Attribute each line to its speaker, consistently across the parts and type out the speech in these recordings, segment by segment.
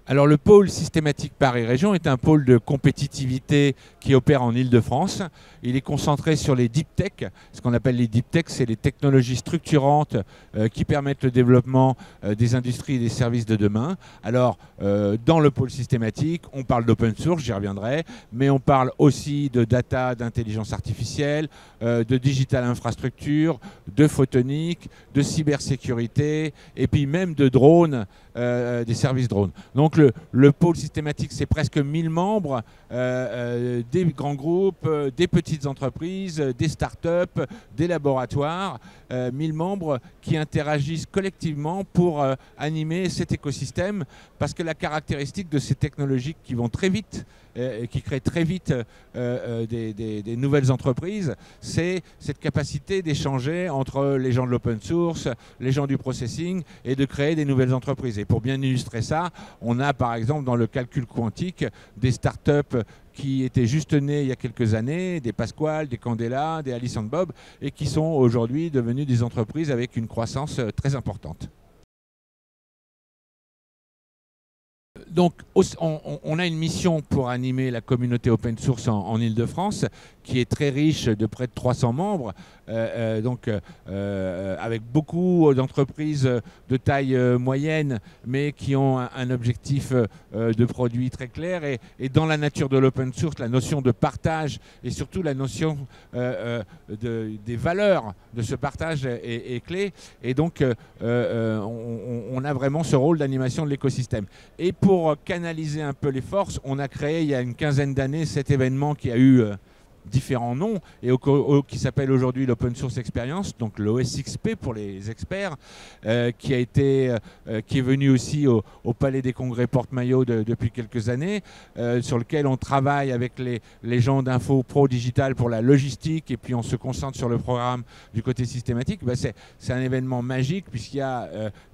Speaker 1: Alors le pôle systématique Paris Région est un pôle de compétitivité qui opère en Île-de-France. Il est concentré sur les deep tech. Ce qu'on appelle les deep tech, c'est les technologies structurantes qui permettent le développement des industries et des services de demain. Alors dans le pôle systématique, on parle d'open source, j'y reviendrai, mais on parle aussi de data, d'intelligence artificielle, de digital infrastructure, de photonique, de cybersécurité et puis même de drones, des services drones. Donc le pôle systématique, c'est presque 1000 membres, des grands groupes, des petites entreprises, des startups, des laboratoires, 1000 membres qui interagissent collectivement pour animer cet écosystème, parce que la caractéristique de ces technologies qui vont très vite, qui créent très vite des nouvelles entreprises, c'est cette capacité d'échanger entre les gens de l'open source, les gens du processing, et de créer des nouvelles entreprises. Et pour bien illustrer ça, on a par exemple dans le calcul quantique des startups qui étaient juste nées il y a quelques années, des Pasquale, des Candela, des Alice and Bob, et qui sont aujourd'hui devenues des entreprises avec une croissance très importante. Donc, on a une mission pour animer la communauté open source en Île-de-France, qui est très riche, de près de 300 membres, avec beaucoup d'entreprises de taille moyenne, mais qui ont un objectif de produit très clair. Et dans la nature de l'open source, la notion de partage et surtout la notion des valeurs de ce partage est clé. Et donc, on a vraiment ce rôle d'animation de l'écosystème. Et pour canaliser un peu les forces, on a créé il y a une quinzaine d'années cet événement qui a eu différents noms et qui s'appelle aujourd'hui l'Open Source Experience, donc l'OSXP pour les experts, qui est venu aussi au Palais des Congrès Porte-Maillot depuis quelques années, sur lequel on travaille avec les gens d'Info Pro Digital pour la logistique, et puis on se concentre sur le programme du côté systématique. C'est un événement magique puisqu'il y a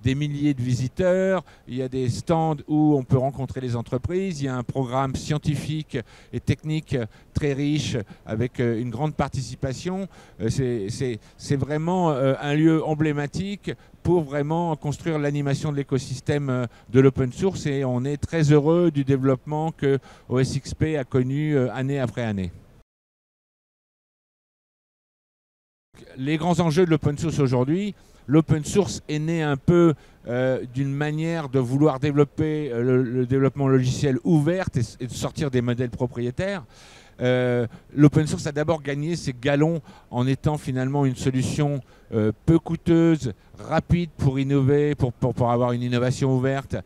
Speaker 1: des milliers de visiteurs, il y a des stands où on peut rencontrer les entreprises, il y a un programme scientifique et technique très riche avec une grande participation. C'est vraiment un lieu emblématique pour vraiment construire l'animation de l'écosystème de l'open source, et on est très heureux du développement que OSXP a connu année après année. Les grands enjeux de l'open source aujourd'hui, l'open source est né un peu d'une manière de vouloir développer le développement logiciel ouvert et de sortir des modèles propriétaires. L'open source a d'abord gagné ses galons en étant finalement une solution peu coûteuse, rapide pour innover, pour avoir une innovation ouverte,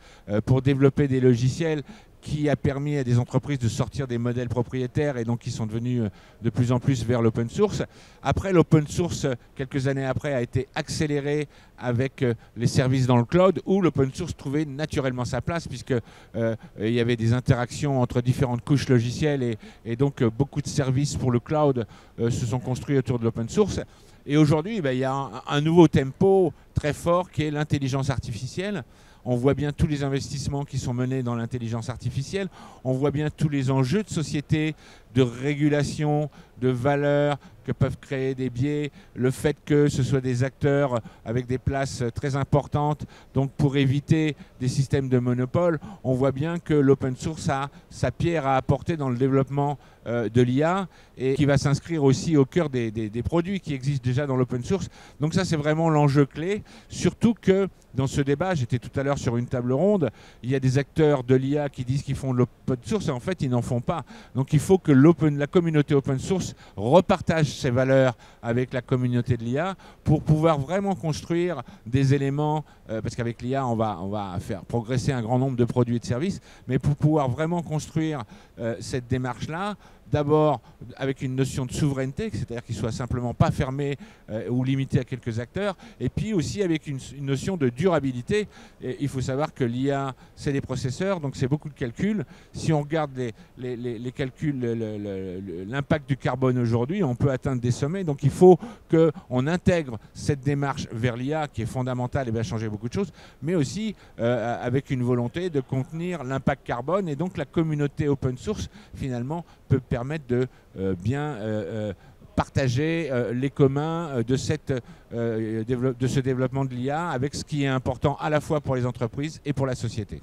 Speaker 1: pour développer des logiciels, qui a permis à des entreprises de sortir des modèles propriétaires, et donc qui sont devenus de plus en plus vers l'open source. Après, l'open source, quelques années après, a été accéléré avec les services dans le cloud, où l'open source trouvait naturellement sa place, puisqu'il y avait des interactions entre différentes couches logicielles, et donc beaucoup de services pour le cloud se sont construits autour de l'open source. Et aujourd'hui, il y a un nouveau tempo très fort qui est l'intelligence artificielle. On voit bien tous les investissements qui sont menés dans l'intelligence artificielle. On voit bien tous les enjeux de société, de régulation, de valeurs que peuvent créer des biais. Le fait que ce soit des acteurs avec des places très importantes, donc pour éviter des systèmes de monopole, on voit bien que l'open source a sa pierre à apporter dans le développement de l'IA, et qui va s'inscrire aussi au cœur des produits qui existent déjà dans l'open source. Donc ça, c'est vraiment l'enjeu clé. Surtout que dans ce débat, j'étais tout à l'heure sur une table ronde, il y a des acteurs de l'IA qui disent qu'ils font de l'open source, et en fait, ils n'en font pas. Donc il faut que la communauté open source repartage ses valeurs avec la communauté de l'IA pour pouvoir vraiment construire des éléments, parce qu'avec l'IA, on va faire progresser un grand nombre de produits et de services, mais pour pouvoir vraiment construire cette démarche-là, d'abord avec une notion de souveraineté, c'est-à-dire qu'il ne soit simplement pas fermé ou limité à quelques acteurs, et puis aussi avec une notion de durabilité. Et il faut savoir que l'IA, c'est des processeurs, donc c'est beaucoup de calculs. Si on regarde les calculs, l'impact du carbone aujourd'hui, on peut atteindre des sommets. Donc il faut qu'on intègre cette démarche vers l'IA qui est fondamentale et va changer beaucoup de choses, mais aussi avec une volonté de contenir l'impact carbone. Et donc la communauté open source, finalement, peut permettre de bien partager les communs de ce développement de l'IA avec ce qui est important à la fois pour les entreprises et pour la société.